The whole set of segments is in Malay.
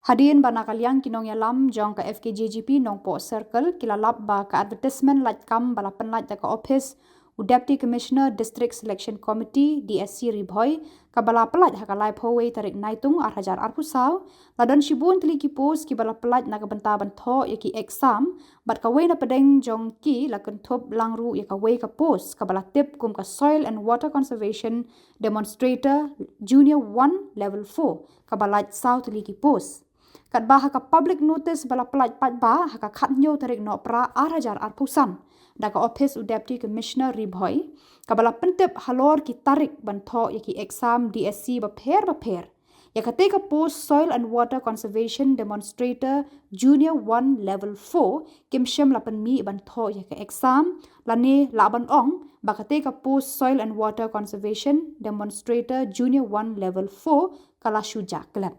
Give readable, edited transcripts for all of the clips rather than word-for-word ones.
Hadin ba nakaliang kinong yalam jong ka Fkjgp nong po circle kilalap ba ka advertisement lat kam bala penlat ka office u Deputy Commissioner District Selection Committee DSC Bhoi ka bala pelat haka lai Kawei tarik naitung arhajar arpusau ladon shibun tli ki pos ki bala pelat na benta bentho ya ki exam bat Kawei na pedeng jong ki la kentup langru ya Kawei ka pos ka bala tip kum ka soil and water conservation demonstrator junior 1 level 4 ka bala south tli ki pos kat bah ka public notice bala pelat pat ba haka khatnyo tarik no pra arhajar arpusan da ka office u Deputy Commissioner Bhoi ka bala pentep halor ki tarik bantho ya ki exam DSC ba pher ya ka take a post soil and water conservation demonstrator junior 1 level 4 kim shem la pen mi bantho ya ka exam lane laban ong ba ka take a post soil and water conservation demonstrator junior 1 level 4 kala shuja klep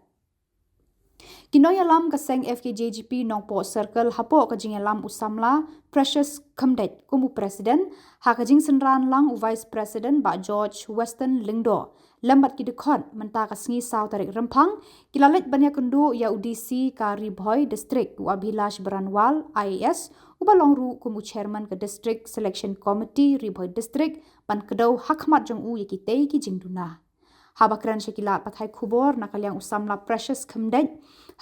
Kinoy alam kaseng Fkjgp nong po circle hapo kajing alam Samla Precious Khamdet kumu president ha kajing senran lang u vice president ba George Western Lingdo lambat ki dekhon menta kasngi saw tarik rempang kilalet banya kundu ya UDC ka Bhoi district u Abhilash Branwal IAS u balongru kumu chairman ke district selection committee Bhoi district ban kedau hakmat jong u yakitei ki jingduna Habakran Shekila pakai Khubor nakaliang Samla Precious Khamdet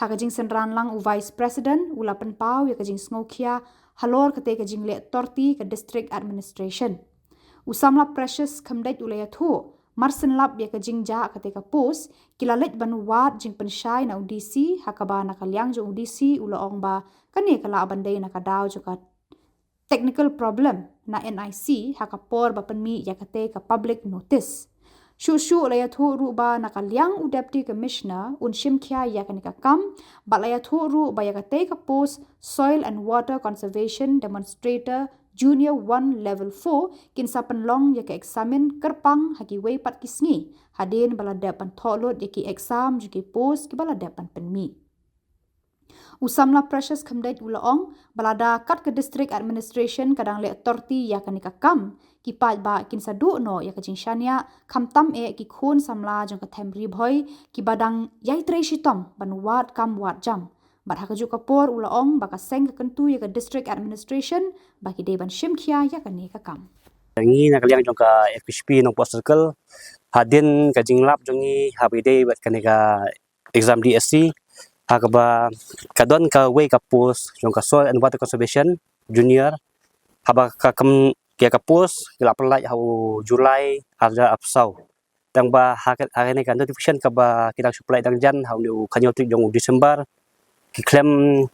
hakajing senran lang u vice president ula penpau ya kajing sngokia halor kate kajing le torti ke district administration Samla Precious Khamdet ulaya thu marsen lap ya kajing ja kate ka pos kilalet banuwat Jingpynshai na UDC hakaba nakaliang jo UDC ula ong ba kani kala abandai nakadaw jo ka technical problem na NIC hakapor ba penmi ya kate ka public notice Shushu laya thu ru ba nakaliang u Deputy Commissioner un shimkhya ya kanika kam ba laya thu ru ba ya kate ka post soil and water conservation demonstrator junior 1 level 4 kinsa penlong ya ka examine kerpang haki wei pat kisngi hadin bala dapan tholot ya ki exam juki post ki bala dapan penmi Samla Precious Khamdet ulaong balada kat ke district administration kadang le authority ya kanika kam ki pat ba kin sadu no ya kajing shania khamtam e ki khun samla jong ka themri Bhoi ki badang yai tre shitom banwat kam wat jam bat hakaju kapor ulaong baka seng ka kentu ya ka district administration baki deban shimkhia ya kanika kam ngi nakaliang jong ka FPHP nong post circle hadin kajing lap jongi habide bat kanika exam DSC hakaba kadon ka way ka post jong ka soil and water conservation junior haba ka kam kia ka post kila pelai hau Julai harga apsau tang ba hakane kan notification ka ba kita supply dang jan hau ni kanyo tik jong Desember ki claim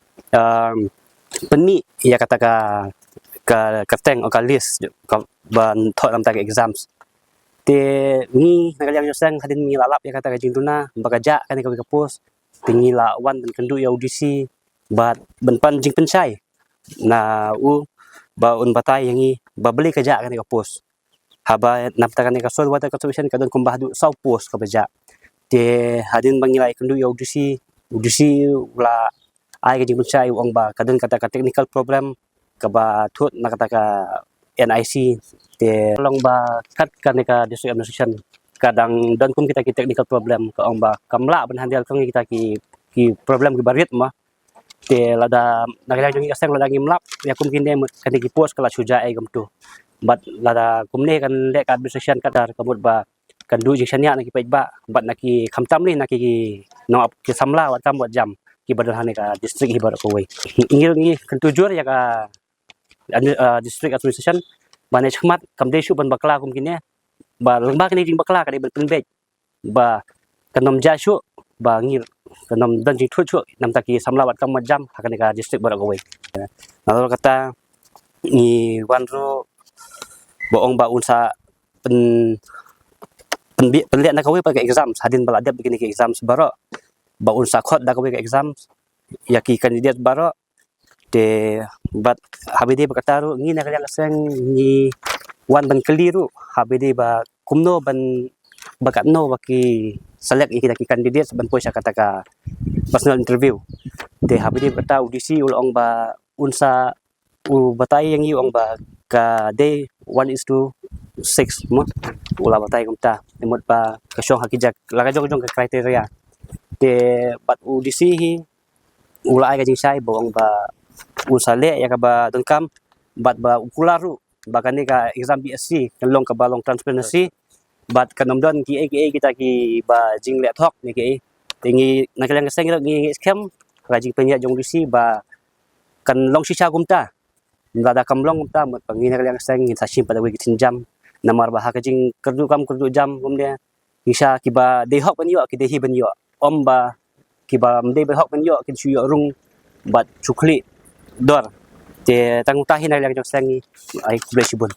penni ya kata ka teng o ka list ka ban thot lam tak exams te ni nakaliang yosang hadin ni lalap ya kata ka jingtuna bakaja kan ka post tinggi la wan dan kendu ya UDC bat benpan Jingpynshai na u ba un batai yangi ba beli kerja kan ka pos haba napta kan ka soil water conservation kadon kumbah du sau pos ka beja te hadin bangilai kendu ya UDC ula ai ka Jingpynshai ong ba kadon kata ka technical problem ka ba thut na kata ka NIC te long ba kat kan ka district administration kadang dan kum kita ki technical problem ka ong ba kamla ban handle kang kita ki problem ki barit ma te lada nagala jong asang lada ngimlap ya kum kinde kan ki post kala suja ai gam tu but lada kumne kan le ka administration kadar kamut ba kan du jing shania na ki pait ba bat na ki khamtam ni na ki no ki samla wat kam wat jam ki badal hane ka district hi bar ko wei ngi kan tujur ya ka district administration bane chmat kam de shu ban bakla kum kine ba lengba kini jing bakla kade berpenbej ba kanom jashu ba ngir kanom dan jing thu nam taki samla wat kam jam hakane ka district barak Kawei lalu kata ni wanro boong ba unsa penlihat na Kawei pakai exam hadin bala adab begini ke exam barak ba unsa khot da Kawei ke exam yaki kandidat barak de bat habide bakataru ngi na kaya kaseng ni wan ban keliru habide ba kumno ban bakatno baki select iki ki kandidat ban poisa kata ka personal interview de habide bata UDC ulong ba unsa u batai yang ong ba ka day 1:6 mo ula batai kumta emot ba kasyong hakijak laga jong ka kriteria te bat UDC hi ulai ka Jingpynshai bawang ba usale ya ka ba donkam bat ba ukularu ba kan ka exam BSc kan long ka ba long transparency bat kanom don ki kita ki ba jingle thok ni ki tingi nakalang seng ngi scam ka Jingpynya jong UDC ba kan long shisha gumta nggak ada kamlong gumta mut pangi nakalang seng ngi sasim pada wikitin jam namar ba Haka jing kerdu jam gumde isha ki ba dehok ban yo ki dehi ban yo om ba kiba mde behok men yo kin suyo rung bat chukli dor te tang tahin ay lang jong sangi ay kublesibun